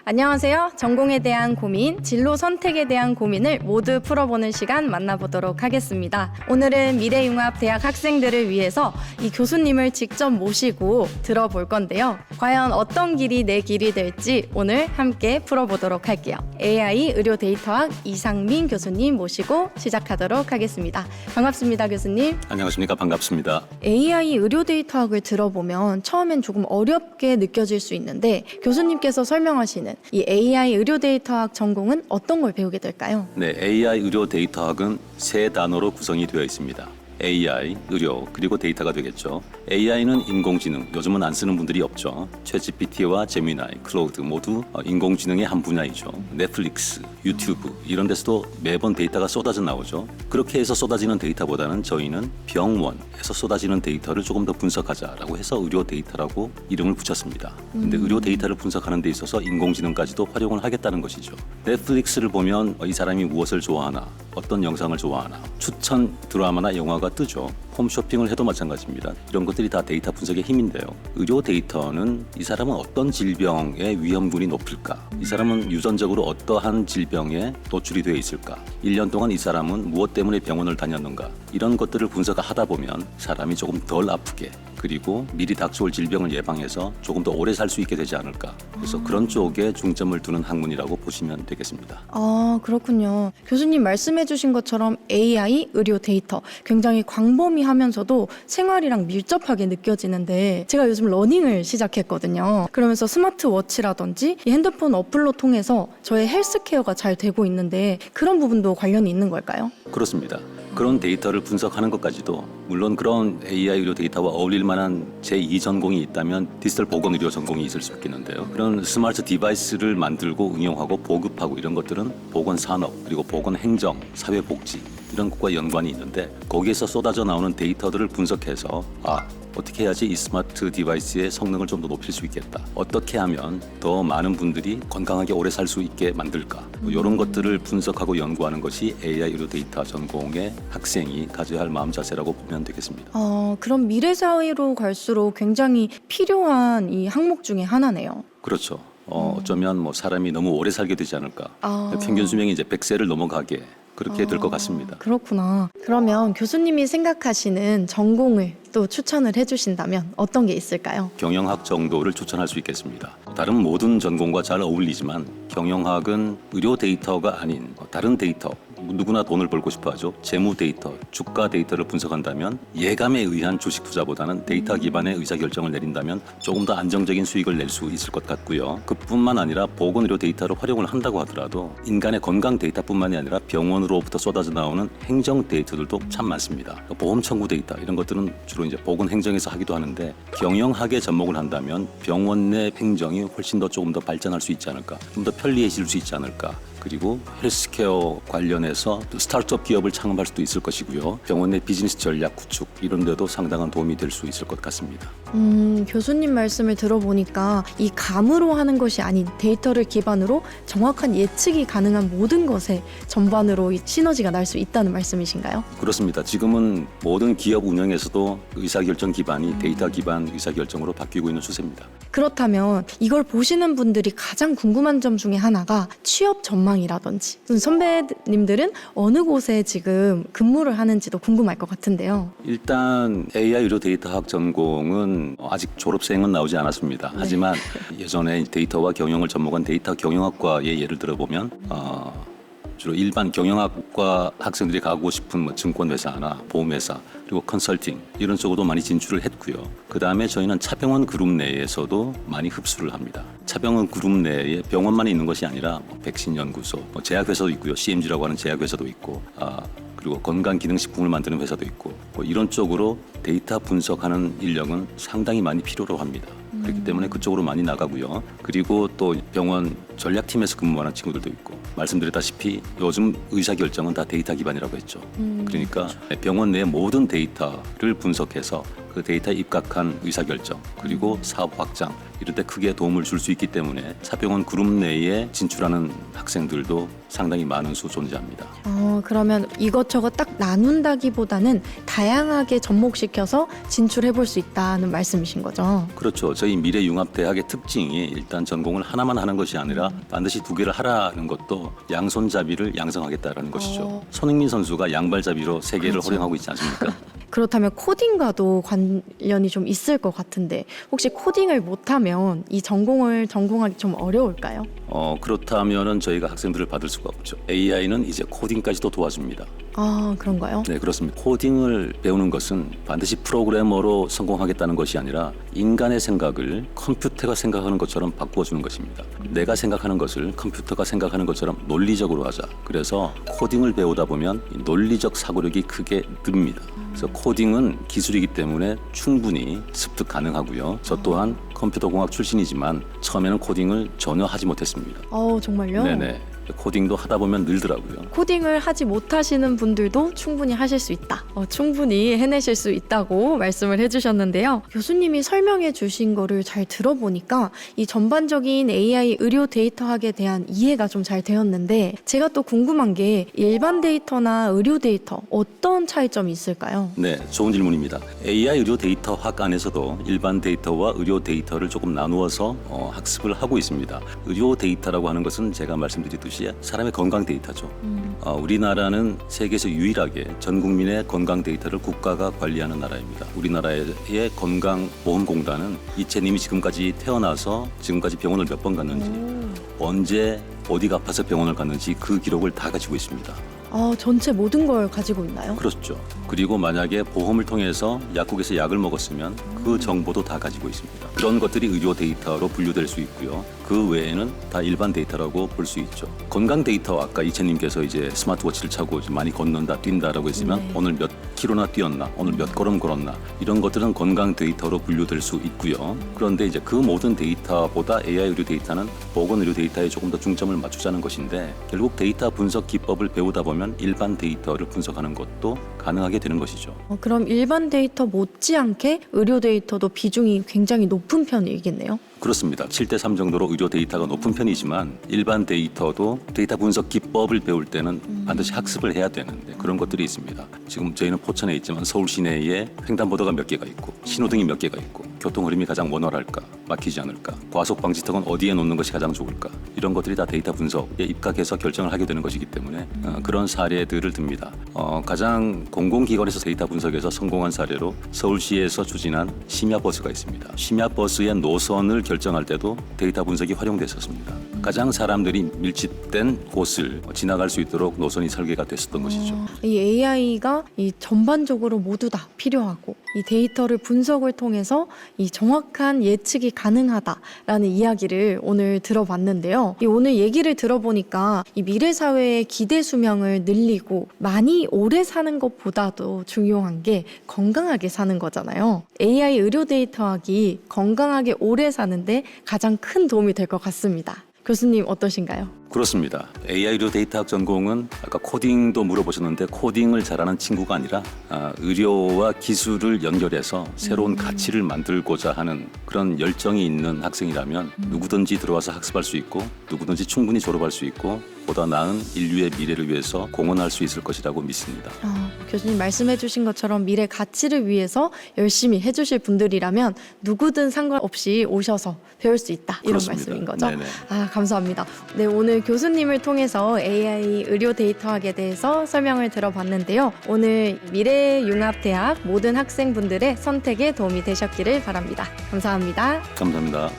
안녕하세요. 전공에 대한 고민, 진로 선택에 대한 고민을 모두 풀어보는 시간 만나보도록 하겠습니다. 오늘은 미래융합대학 학생들을 위해서 이 교수님을 직접 모시고 들어볼 건데요. 과연 어떤 길이 내 길이 될지 오늘 함께 풀어보도록 할게요. AI 의료 데이터학 이상민 교수님 모시고 시작하도록 하겠습니다. 반갑습니다, 교수님. 안녕하십니까. 반갑습니다. AI 의료 데이터학을 들어보면 처음엔 조금 어렵게 느껴질 수 있는데 교수님께서 설명하시는 이 AI 의료 데이터학 전공은 어떤 걸 배우게 될까요? 네, AI 의료 데이터학은 세 단어로 구성이 되어 있습니다. AI, 의료, 그리고 데이터가 되겠죠. AI는 인공지능, 요즘은 안 쓰는 분들이 없죠. 챗GPT와 제미나이, 클로우드 모두 인공지능의 한 분야이죠. 넷플릭스, 유튜브 이런 데서도 매번 데이터가 쏟아져 나오죠. 그렇게 해서 쏟아지는 데이터보다는 저희는 병원에서 쏟아지는 데이터를 조금 더 분석하자라고 해서 의료 데이터라고 이름을 붙였습니다. 근데 의료 데이터를 분석하는 데 있어서 인공지능까지도 활용을 하겠다는 것이죠. 넷플릭스를 보면 이 사람이 무엇을 좋아하나, 어떤 영상을 좋아하나, 추천 드라마나 영화가 뜨죠. 홈쇼핑을 해도 마찬가지입니다. 이런 것들이 다 데이터 분석의 힘인데요. 의료 데이터는 이 사람은 어떤 질병의 위험군이 높을까? 이 사람은 유전적으로 어떠한 질병에 노출이 되어 있을까? 1년 동안 이 사람은 무엇 때문에 병원을 다녔는가? 이런 것들을 분석하다 보면 사람이 조금 덜 아프게 그리고 미리 닥쳐올 질병을 예방해서 조금 더 오래 살 수 있게 되지 않을까. 그래서 그런 쪽에 중점을 두는 학문이라고 보시면 되겠습니다. 아, 그렇군요. 교수님 말씀해 주신 것처럼 AI 의료 데이터 굉장히 광범위하면서도 생활이랑 밀접하게 느껴지는데 제가 요즘 러닝을 시작했거든요. 그러면서 스마트워치라든지 이 핸드폰 어플로 통해서 저의 헬스케어가 잘 되고 있는데 그런 부분도 관련이 있는 걸까요? 그렇습니다. 그런 데이터를 분석하는 것까지도 물론 그런 AI 의료 데이터와 어울릴 만한 제2 전공이 있다면 디지털 보건 의료 전공이 있을 수 있겠는데요. 그런 스마트 디바이스를 만들고 응용하고 보급하고 이런 것들은 보건 산업 그리고 보건 행정, 사회복지 이런 것과 연관이 있는데 거기에서 쏟아져 나오는 데이터들을 분석해서 어떻게 해야지 이 스마트 디바이스의 성능을 좀 더 높일 수 있겠다. 어떻게 하면 더 많은 분들이 건강하게 오래 살 수 있게 만들까. 이런 것들을 분석하고 연구하는 것이 AI 의료 데이터 전공의 학생이 가져야 할 마음 자세라고 보면 되겠습니다. 그럼 미래사회로 갈수록 굉장히 필요한 이 항목 중에 하나네요. 그렇죠. 어쩌면 사람이 너무 오래 살게 되지 않을까. 평균 수명이 이제 100세를 넘어가게 그렇게 될 것 같습니다. 그렇구나. 그러면 교수님이 생각하시는 전공을 또 추천을 해주신다면 어떤 게 있을까요? 경영학 정도를 추천할 수 있겠습니다. 다른 모든 전공과 잘 어울리지만 경영학은 의료 데이터가 아닌 다른 데이터, 누구나 돈을 벌고 싶어 하죠. 재무 데이터, 주가 데이터를 분석한다면 예감에 의한 주식 투자보다는 데이터 기반의 의사결정을 내린다면 조금 더 안정적인 수익을 낼 수 있을 것 같고요. 그뿐만 아니라 보건의료 데이터를 활용을 한다고 하더라도 인간의 건강 데이터뿐만이 아니라 병원으로부터 쏟아져 나오는 행정 데이터들도 참 많습니다. 보험 청구 데이터 이런 것들은 주로 이제 보건 행정에서 하기도 하는데 경영학에 접목을 한다면 병원 내 행정이 훨씬 더 조금 더 발전할 수 있지 않을까, 좀 더 편리해질 수 있지 않을까. 그리고 헬스케어 관련해서 스타트업 기업을 창업할 수도 있을 것이고요. 병원 내 비즈니스 전략 구축 이런 데도 상당한 도움이 될 수 있을 것 같습니다. 교수님 말씀을 들어보니까 이 감으로 하는 것이 아닌 데이터를 기반으로 정확한 예측이 가능한 모든 것에 전반으로 이 시너지가 날 수 있다는 말씀이신가요? 그렇습니다. 지금은 모든 기업 운영에서도 의사결정 기반이 데이터 기반 의사결정으로 바뀌고 있는 추세입니다. 그렇다면 이걸 보시는 분들이 가장 궁금한 점 중에 하나가 취업 전망이라든지 선배님들은 어느 곳에 지금 근무를 하는지도 궁금할 것 같은데요. 일단 AI 의료 데이터학 전공은 아직 졸업생은 나오지 않았습니다. 하지만 예전에 데이터와 경영을 접목한 데이터 경영학과의 예를 들어보면 주로 일반 경영학과 학생들이 가고 싶은 증권회사나 보험회사 그리고 컨설팅 이런 쪽으로도 많이 진출을 했고요. 그 다음에 저희는 차병원 그룹 내에서도 많이 흡수를 합니다. 차병원 그룹 내에 병원만 있는 것이 아니라 백신연구소, 제약회사도 있고요. CMG라고 하는 제약회사도 있고 그리고 건강기능식품을 만드는 회사도 있고 이런 쪽으로 데이터 분석하는 인력은 상당히 많이 필요로 합니다. 그렇기 때문에 그쪽으로 많이 나가고요. 그리고 또 병원 전략팀에서 근무하는 친구들도 있고 말씀드렸다시피 요즘 의사결정은 다 데이터 기반이라고 했죠. 그러니까 병원 내 모든 데이터를 분석해서 그 데이터에 입각한 의사결정 그리고 사업 확장 이럴 때 크게 도움을 줄 수 있기 때문에 사병원 그룹 내에 진출하는 학생들도 상당히 많은 수 존재합니다. 그러면 이것저것 딱 나눈다기보다는 다양하게 접목시켜서 진출해 볼 수 있다는 말씀이신 거죠? 그렇죠. 저희 미래융합대학의 특징이 일단 전공을 하나만 하는 것이 아니라 반드시 두 개를 하라는 것도 양손잡이를 양성하겠다라는 것이죠. 손흥민 선수가 양발잡이로 세계를 그렇죠. 호령하고 있지 않습니까? 그렇다면 코딩과도 관련이 좀 있을 것 같은데 혹시 코딩을 못하면 이 전공을 전공하기 좀 어려울까요? 그렇다면은 저희가 학생들을 받을 수가 없죠. AI는 이제 코딩까지도 도와줍니다. 그런가요? 네, 그렇습니다. 코딩을 배우는 것은 반드시 프로그래머로 성공하겠다는 것이 아니라 인간의 생각을 컴퓨터가 생각하는 것처럼 바꾸어주는 것입니다. 내가 생각하는 것을 컴퓨터가 생각하는 것처럼 논리적으로 하자. 그래서 코딩을 배우다 보면 이 논리적 사고력이 크게 늡니다. 그래서 코딩은 기술이기 때문에 충분히 습득 가능하고요. 저 또한 컴퓨터공학 출신이지만 처음에는 코딩을 전혀 하지 못했습니다. 정말요? 네네. 코딩도 하다 보면 늘더라고요. 코딩을 하지 못하시는 분들도 충분히 하실 수 있다. 충분히 해내실 수 있다고 말씀을 해주셨는데요. 교수님이 설명해 주신 거를 잘 들어보니까 이 전반적인 AI 의료 데이터학에 대한 이해가 좀 잘 되었는데 제가 또 궁금한 게 일반 데이터나 의료 데이터 어떤 차이점이 있을까요? 네, 좋은 질문입니다. AI 의료 데이터학 안에서도 일반 데이터와 의료 데이터를 조금 나누어서 학습을 하고 있습니다. 의료 데이터라고 하는 것은 제가 말씀드렸듯이 사람의 건강 데이터죠. 우리나라는 세계에서 유일하게 전 국민의 건강 데이터를 국가가 관리하는 나라입니다. 우리나라의 건강보험공단은 이채님이 지금까지 태어나서 지금까지 병원을 몇 번 갔는지 언제 어디가 아파서 병원을 갔는지 그 기록을 다 가지고 있습니다. 전체 모든 걸 가지고 있나요? 그렇죠. 그리고 만약에 보험을 통해서 약국에서 약을 먹었으면 그 정보도 다 가지고 있습니다. 그런 것들이 의료 데이터로 분류될 수 있고요. 그 외에는 다 일반 데이터라고 볼 수 있죠. 건강 데이터 아까 이채님께서 이제 스마트워치를 차고 많이 걷는다, 뛴다라고 했으면 오늘 몇 킬로나 뛰었나, 오늘 몇 걸음 걸었나 이런 것들은 건강 데이터로 분류될 수 있고요. 그런데 이제 그 모든 데이터보다 AI 의료 데이터는 보건 의료 데이터에 조금 더 중점을 맞추자는 것인데 결국 데이터 분석 기법을 배우다 보면 일반 데이터를 분석하는 것도 가능하게 되는 것이죠. 그럼 일반 데이터 못지않게 의료 데이터도 비중이 굉장히 높은 편이겠네요? 그렇습니다. 7대3 정도로 의료 데이터가 높은 편이지만 일반 데이터도 데이터 분석 기법을 배울 때는 반드시 학습을 해야 되는데 그런 것들이 있습니다. 지금 저희는 포천에 있지만 서울 시내에 횡단보도가 몇 개가 있고 신호등이 몇 개가 있고 교통 흐름이 가장 원활할까, 막히지 않을까, 과속 방지턱은 어디에 놓는 것이 가장 좋을까 이런 것들이 다 데이터 분석에 입각해서 결정을 하게 되는 것이기 때문에 그런 사례들을 듭니다. 가장 공공기관에서 데이터 분석에서 성공한 사례로 서울시에서 추진한 심야버스가 있습니다. 심야버스의 노선을 결정할 때도 데이터 분석이 활용됐었습니다. 가장 사람들이 밀집된 곳을 지나갈 수 있도록 노선이 설계가 됐었던 것이죠. 이 AI가 이 전반적으로 모두 다 필요하고 이 데이터를 분석을 통해서 이 정확한 예측이 가능하다라는 이야기를 오늘 들어봤는데요. 이 오늘 얘기를 들어보니까 이 미래 사회의 기대 수명을 늘리고 많이 오래 사는 것보다도 중요한 게 건강하게 사는 거잖아요. AI 의료 데이터학이 건강하게 오래 사는데 가장 큰 도움이 될 것 같습니다. 교수님 어떠신가요? 그렇습니다. AI 의료 데이터학 전공은 아까 코딩도 물어보셨는데 코딩을 잘하는 친구가 아니라 의료와 기술을 연결해서 새로운 가치를 만들고자 하는 그런 열정이 있는 학생이라면 누구든지 들어와서 학습할 수 있고 누구든지 충분히 졸업할 수 있고 보다 나은 인류의 미래를 위해서 공헌할 수 있을 것이라고 믿습니다. 교수님 말씀해 주신 것처럼 미래 가치를 위해서 열심히 해주실 분들이라면 누구든 상관없이 오셔서 배울 수 있다 이런 그렇습니다. 말씀인 거죠? 네네. 감사합니다. 네, 오늘 교수님을 통해서 AI 의료 데이터학에 대해서 설명을 들어봤는데요. 오늘 미래융합대학 모든 학생분들의 선택에 도움이 되셨기를 바랍니다. 감사합니다. 감사합니다.